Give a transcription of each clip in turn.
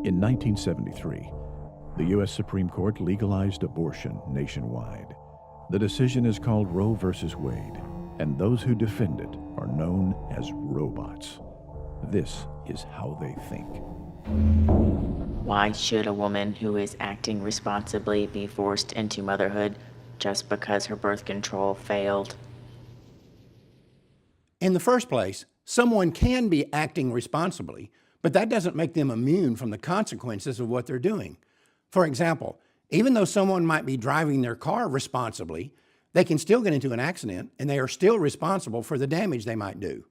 In 1973, the U.S. Supreme Court legalized abortion nationwide. The decision is called Roe v. Wade, and those who defend it are known as RoeBots. This is how they think. Why should a woman who is acting responsibly be forced into motherhood just because her birth control failed? In the first place, someone can be acting responsibly, but that doesn't make them immune from the consequences of what they're doing. For example, even though someone might be driving their car responsibly, they can still get into an accident and they are still responsible for the damage they might do.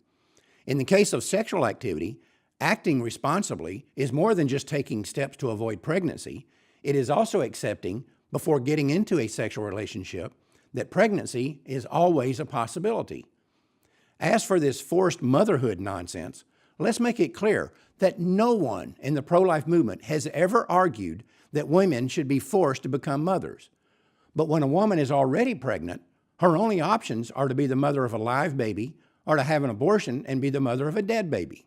In the case of sexual activity, acting responsibly is more than just taking steps to avoid pregnancy. It is also accepting, before getting into a sexual relationship, that pregnancy is always a possibility. As for this forced motherhood nonsense, let's make it clear that no one in the pro-life movement has ever argued that women should be forced to become mothers. But when a woman is already pregnant, her only options are to be the mother of a live baby or to have an abortion and be the mother of a dead baby.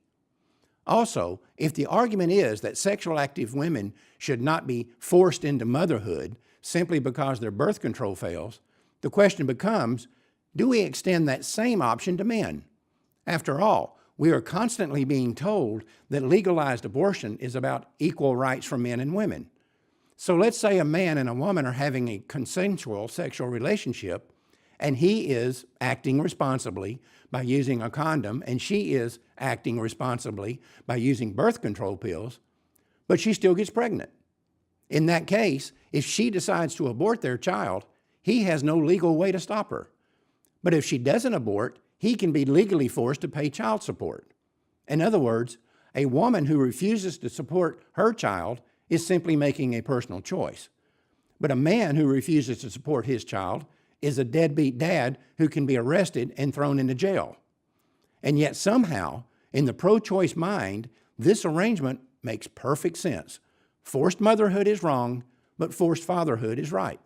Also, if the argument is that sexually active women should not be forced into motherhood simply because their birth control fails, the question becomes, do we extend that same option to men? After all, we are constantly being told that legalized abortion is about equal rights for men and women. So let's say a man and a woman are having a consensual sexual relationship, and he is acting responsibly by using a condom, and she is acting responsibly by using birth control pills, but she still gets pregnant. In that case, if she decides to abort their child, he has no legal way to stop her. But if she doesn't abort, he can be legally forced to pay child support. In other words, a woman who refuses to support her child is simply making a personal choice. But a man who refuses to support his child is a deadbeat dad who can be arrested and thrown into jail. And yet somehow, in the pro-choice mind, this arrangement makes perfect sense. Forced motherhood is wrong, but forced fatherhood is right.